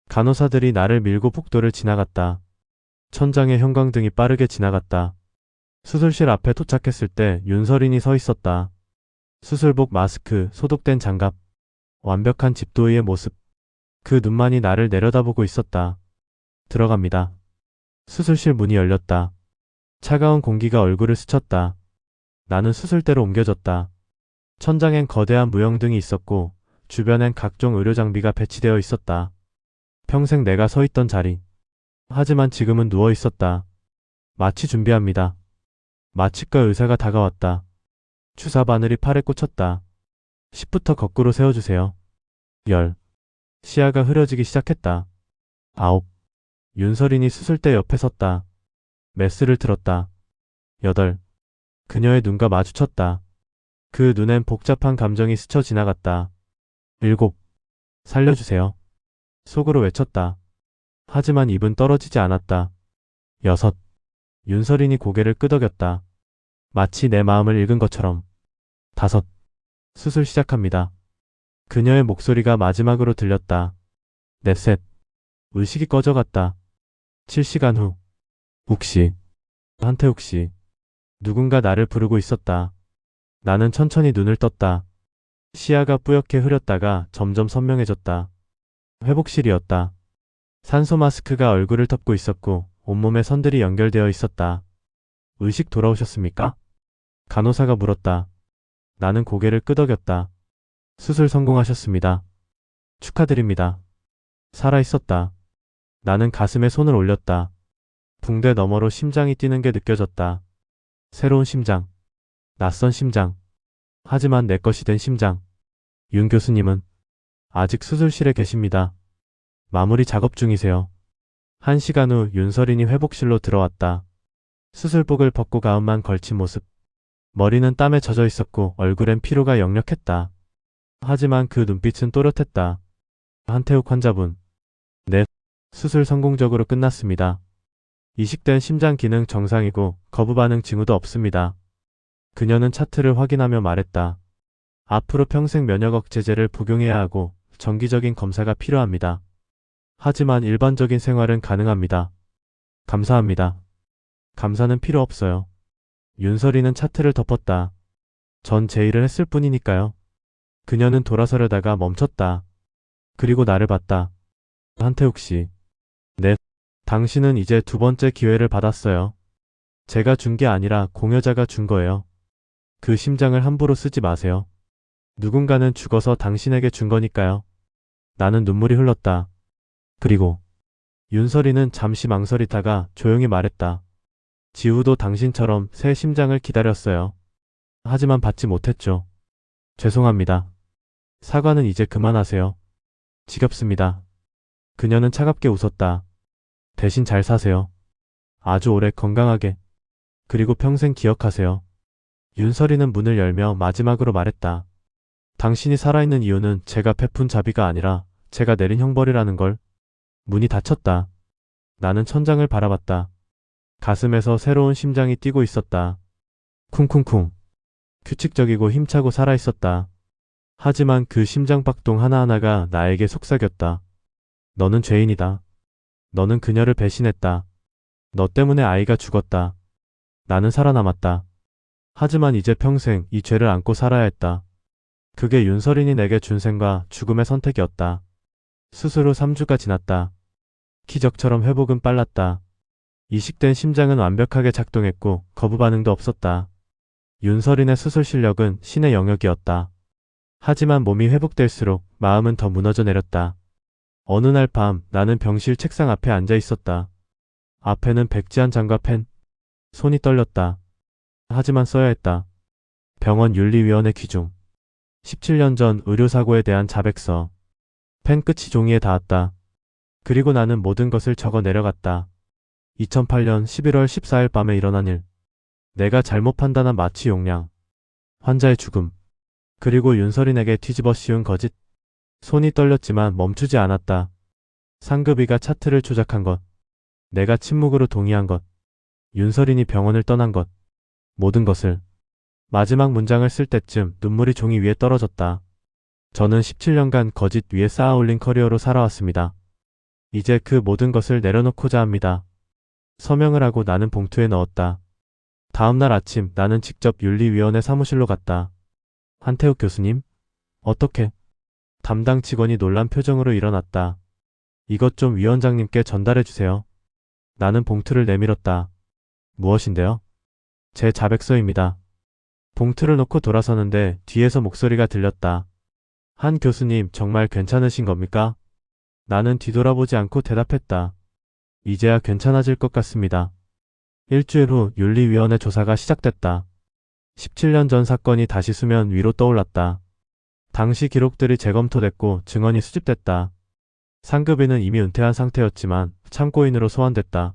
간호사들이 나를 밀고 복도를 지나갔다. 천장의 형광등이 빠르게 지나갔다. 수술실 앞에 도착했을 때 윤설인이 서 있었다. 수술복, 마스크, 소독된 장갑. 완벽한 집도의의 모습. 그 눈만이 나를 내려다보고 있었다. 들어갑니다. 수술실 문이 열렸다. 차가운 공기가 얼굴을 스쳤다. 나는 수술대로 옮겨졌다. 천장엔 거대한 무영등이 있었고 주변엔 각종 의료 장비가 배치되어 있었다. 평생 내가 서 있던 자리. 하지만 지금은 누워 있었다. 마취 준비합니다. 마취과 의사가 다가왔다. 주사 바늘이 팔에 꽂혔다. 10부터 거꾸로 세워주세요. 10. 시야가 흐려지기 시작했다. 9. 윤설인이 수술대 옆에 섰다. 메스를 틀었다. 8. 그녀의 눈과 마주쳤다. 그 눈엔 복잡한 감정이 스쳐 지나갔다. 7. 살려주세요. 속으로 외쳤다. 하지만 입은 떨어지지 않았다. 6. 윤설인이 고개를 끄덕였다. 마치 내 마음을 읽은 것처럼. 5. 수술 시작합니다. 그녀의 목소리가 마지막으로 들렸다. 4. 의식이 꺼져갔다. 7시간 후. 혹시. 한태욱 씨. 누군가 나를 부르고 있었다. 나는 천천히 눈을 떴다. 시야가 뿌옇게 흐렸다가 점점 선명해졌다. 회복실이었다. 산소 마스크가 얼굴을 덮고 있었고 온몸에 선들이 연결되어 있었다. 의식 돌아오셨습니까? 간호사가 물었다. 나는 고개를 끄덕였다. 수술 성공하셨습니다. 축하드립니다. 살아있었다. 나는 가슴에 손을 올렸다. 붕대 너머로 심장이 뛰는 게 느껴졌다. 새로운 심장. 낯선 심장. 하지만 내 것이 된 심장. 윤 교수님은 아직 수술실에 계십니다. 마무리 작업 중이세요. 1시간 후 윤설인이 회복실로 들어왔다. 수술복을 벗고 가운만 걸친 모습. 머리는 땀에 젖어 있었고 얼굴엔 피로가 역력했다. 하지만 그 눈빛은 또렷했다. 한태욱 환자분. 네. 수술 성공적으로 끝났습니다. 이식된 심장 기능 정상이고 거부 반응 징후도 없습니다. 그녀는 차트를 확인하며 말했다. 앞으로 평생 면역 억제제를 복용해야 하고 정기적인 검사가 필요합니다. 하지만 일반적인 생활은 가능합니다. 감사합니다. 감사는 필요 없어요. 윤설이는 차트를 덮었다. 전 제 일을 했을 뿐이니까요. 그녀는 돌아서려다가 멈췄다. 그리고 나를 봤다. 한태욱 씨. 네. 당신은 이제 두 번째 기회를 받았어요. 제가 준 게 아니라 공여자가 준 거예요. 그 심장을 함부로 쓰지 마세요. 누군가는 죽어서 당신에게 준 거니까요. 나는 눈물이 흘렀다. 그리고 윤설이는 잠시 망설이다가 조용히 말했다. 지우도 당신처럼 새 심장을 기다렸어요. 하지만 받지 못했죠. 죄송합니다. 사과는 이제 그만하세요. 지겹습니다. 그녀는 차갑게 웃었다. 대신 잘 사세요. 아주 오래 건강하게. 그리고 평생 기억하세요. 윤설이는 문을 열며 마지막으로 말했다. 당신이 살아있는 이유는 제가 베푼 자비가 아니라 제가 내린 형벌이라는 걸. 문이 닫혔다. 나는 천장을 바라봤다. 가슴에서 새로운 심장이 뛰고 있었다. 쿵쿵쿵. 규칙적이고 힘차고 살아있었다. 하지만 그 심장박동 하나하나가 나에게 속삭였다. 너는 죄인이다. 너는 그녀를 배신했다. 너 때문에 아이가 죽었다. 나는 살아남았다. 하지만 이제 평생 이 죄를 안고 살아야 했다. 그게 윤설인이 내게 준 생과 죽음의 선택이었다. 수술 후 3주가 지났다. 기적처럼 회복은 빨랐다. 이식된 심장은 완벽하게 작동했고 거부 반응도 없었다. 윤설인의 수술 실력은 신의 영역이었다. 하지만 몸이 회복될수록 마음은 더 무너져 내렸다. 어느 날 밤 나는 병실 책상 앞에 앉아 있었다. 앞에는 백지한 장과 펜. 손이 떨렸다. 하지만 써야 했다. 병원 윤리위원회 규정. 17년 전 의료사고에 대한 자백서. 펜 끝이 종이에 닿았다. 그리고 나는 모든 것을 적어 내려갔다. 2008년 11월 14일 밤에 일어난 일. 내가 잘못 판단한 마취 용량. 환자의 죽음. 그리고 윤설인에게 뒤집어 씌운 거짓. 손이 떨렸지만 멈추지 않았다. 상급이가 차트를 조작한 것. 내가 침묵으로 동의한 것. 윤설인이 병원을 떠난 것. 모든 것을. 마지막 문장을 쓸 때쯤 눈물이 종이 위에 떨어졌다. 저는 17년간 거짓 위에 쌓아올린 커리어로 살아왔습니다. 이제 그 모든 것을 내려놓고자 합니다. 서명을 하고 나는 봉투에 넣었다. 다음날 아침 나는 직접 윤리위원회 사무실로 갔다. 한태욱 교수님? 어떻게? 담당 직원이 놀란 표정으로 일어났다. 이것 좀 위원장님께 전달해 주세요. 나는 봉투를 내밀었다. 무엇인데요? 제 자백서입니다. 봉투를 놓고 돌아서는데 뒤에서 목소리가 들렸다. 한 교수님 정말 괜찮으신 겁니까? 나는 뒤돌아보지 않고 대답했다. 이제야 괜찮아질 것 같습니다. 일주일 후 윤리위원회 조사가 시작됐다. 17년 전 사건이 다시 수면 위로 떠올랐다. 당시 기록들이 재검토됐고 증언이 수집됐다. 상급이는 이미 은퇴한 상태였지만 참고인으로 소환됐다.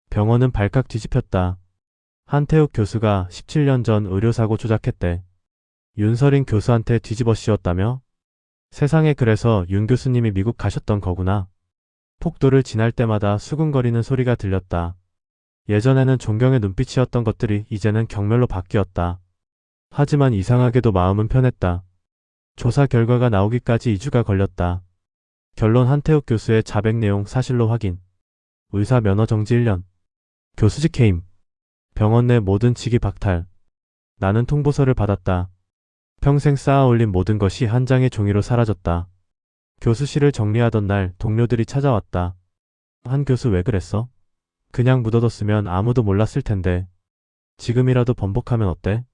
병원은 발칵 뒤집혔다. 한태욱 교수가 17년 전 의료사고 조작했대. 윤설인 교수한테 뒤집어 씌웠다며? 세상에, 그래서 윤 교수님이 미국 가셨던 거구나. 폭도를 지날 때마다 수근거리는 소리가 들렸다. 예전에는 존경의 눈빛이었던 것들이 이제는 경멸로 바뀌었다. 하지만 이상하게도 마음은 편했다. 조사 결과가 나오기까지 2주가 걸렸다. 결론: 한태욱 교수의 자백 내용 사실로 확인. 의사 면허 정지 1년. 교수직 해임. 병원 내 모든 직위 박탈. 나는 통보서를 받았다. 평생 쌓아올린 모든 것이 한 장의 종이로 사라졌다. 교수실을 정리하던 날 동료들이 찾아왔다. 한 교수 왜 그랬어? 그냥 묻어뒀으면 아무도 몰랐을 텐데. 지금이라도 번복하면 어때?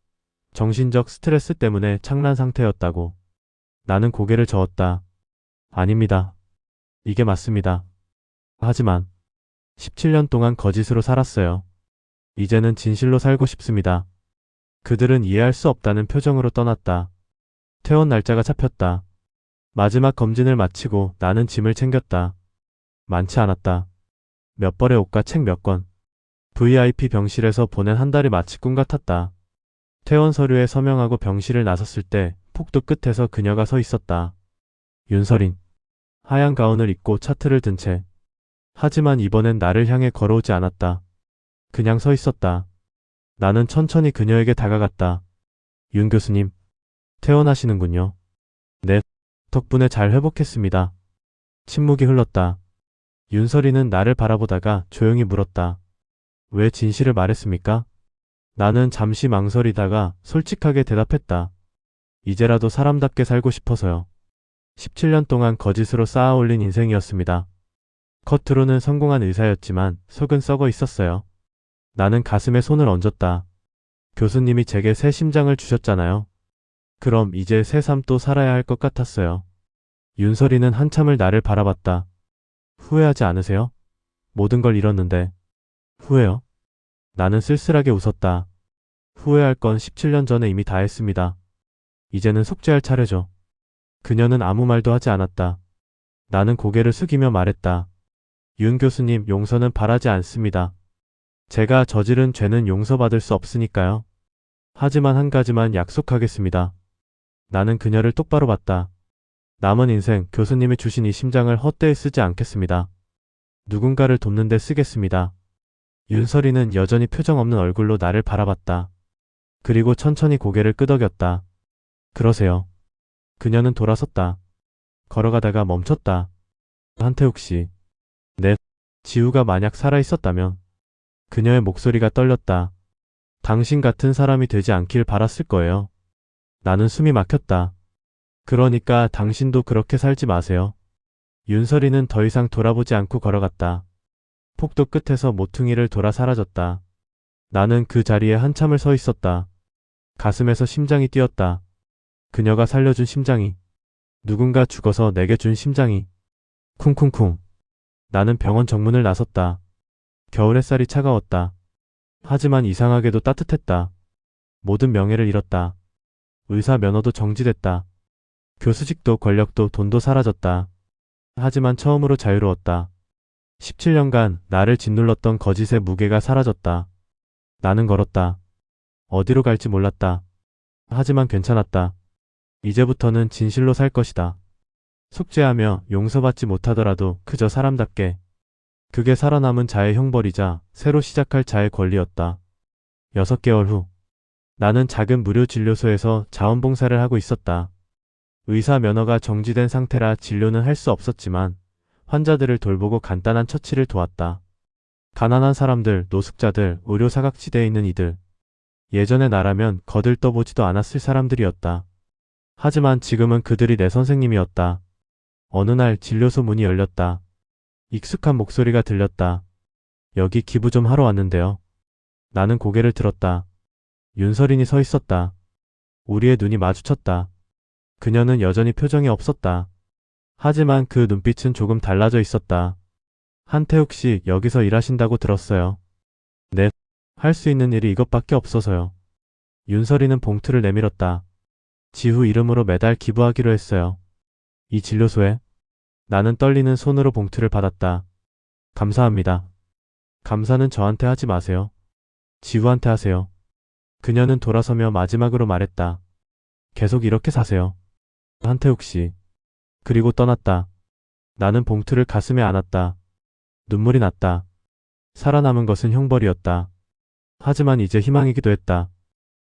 정신적 스트레스 때문에 창란 상태였다고. 나는 고개를 저었다. 아닙니다. 이게 맞습니다. 하지만 17년 동안 거짓으로 살았어요. 이제는 진실로 살고 싶습니다. 그들은 이해할 수 없다는 표정으로 떠났다. 퇴원 날짜가 잡혔다. 마지막 검진을 마치고 나는 짐을 챙겼다. 많지 않았다. 몇 벌의 옷과 책 몇 권. VIP 병실에서 보낸 한 달이 마치 꿈 같았다. 퇴원 서류에 서명하고 병실을 나섰을 때 폭도 끝에서 그녀가 서 있었다. 윤설인. 하얀 가운을 입고 차트를 든 채. 하지만 이번엔 나를 향해 걸어오지 않았다. 그냥 서 있었다. 나는 천천히 그녀에게 다가갔다. 윤 교수님, 퇴원하시는군요. 네, 덕분에 잘 회복했습니다. 침묵이 흘렀다. 윤설이는 나를 바라보다가 조용히 물었다. 왜 진실을 말했습니까? 나는 잠시 망설이다가 솔직하게 대답했다. 이제라도 사람답게 살고 싶어서요. 17년 동안 거짓으로 쌓아올린 인생이었습니다. 겉으로는 성공한 의사였지만 속은 썩어 있었어요. 나는 가슴에 손을 얹었다. 교수님이 제게 새 심장을 주셨잖아요. 그럼 이제 새삼 또 살아야 할 것 같았어요. 윤설이는 한참을 나를 바라봤다. 후회하지 않으세요? 모든 걸 잃었는데. 후회요? 나는 쓸쓸하게 웃었다. 후회할 건 17년 전에 이미 다 했습니다. 이제는 속죄할 차례죠. 그녀는 아무 말도 하지 않았다. 나는 고개를 숙이며 말했다. 윤 교수님, 용서는 바라지 않습니다. 제가 저지른 죄는 용서받을 수 없으니까요. 하지만 한 가지만 약속하겠습니다. 나는 그녀를 똑바로 봤다. 남은 인생 교수님이 주신 이 심장을 헛되이 쓰지 않겠습니다. 누군가를 돕는 데 쓰겠습니다. 윤설이는 여전히 표정 없는 얼굴로 나를 바라봤다. 그리고 천천히 고개를 끄덕였다. 그러세요. 그녀는 돌아섰다. 걸어가다가 멈췄다. 한태욱 씨. 네. 지우가 만약 살아있었다면. 그녀의 목소리가 떨렸다. 당신 같은 사람이 되지 않길 바랐을 거예요. 나는 숨이 막혔다. 그러니까 당신도 그렇게 살지 마세요. 윤설이는 더 이상 돌아보지 않고 걸어갔다. 폭도 끝에서 모퉁이를 돌아 사라졌다. 나는 그 자리에 한참을 서 있었다. 가슴에서 심장이 뛰었다. 그녀가 살려준 심장이. 누군가 죽어서 내게 준 심장이. 쿵쿵쿵. 나는 병원 정문을 나섰다. 겨울 햇살이 차가웠다. 하지만 이상하게도 따뜻했다. 모든 명예를 잃었다. 의사 면허도 정지됐다. 교수직도 권력도 돈도 사라졌다. 하지만 처음으로 자유로웠다. 17년간 나를 짓눌렀던 거짓의 무게가 사라졌다. 나는 걸었다. 어디로 갈지 몰랐다. 하지만 괜찮았다. 이제부터는 진실로 살 것이다. 속죄하며 용서받지 못하더라도 그저 사람답게. 그게 살아남은 자의 형벌이자 새로 시작할 자의 권리였다. 6개월 후 나는 작은 무료 진료소에서 자원봉사를 하고 있었다. 의사 면허가 정지된 상태라 진료는 할 수 없었지만 환자들을 돌보고 간단한 처치를 도왔다. 가난한 사람들, 노숙자들, 의료 사각지대에 있는 이들. 예전의 나라면 거들떠보지도 않았을 사람들이었다. 하지만 지금은 그들이 내 선생님이었다. 어느 날 진료소 문이 열렸다. 익숙한 목소리가 들렸다. 여기 기부 좀 하러 왔는데요. 나는 고개를 들었다. 윤설인이 서 있었다. 우리의 눈이 마주쳤다. 그녀는 여전히 표정이 없었다. 하지만 그 눈빛은 조금 달라져 있었다. 한태욱 씨 여기서 일하신다고 들었어요. 네. 할 수 있는 일이 이것밖에 없어서요. 윤설이는 봉투를 내밀었다. 지후 이름으로 매달 기부하기로 했어요. 이 진료소에. 나는 떨리는 손으로 봉투를 받았다. 감사합니다. 감사는 저한테 하지 마세요. 지후한테 하세요. 그녀는 돌아서며 마지막으로 말했다. 계속 이렇게 사세요. 한태욱 씨. 그리고 떠났다. 나는 봉투를 가슴에 안았다. 눈물이 났다. 살아남은 것은 형벌이었다. 하지만 이제 희망이기도 했다.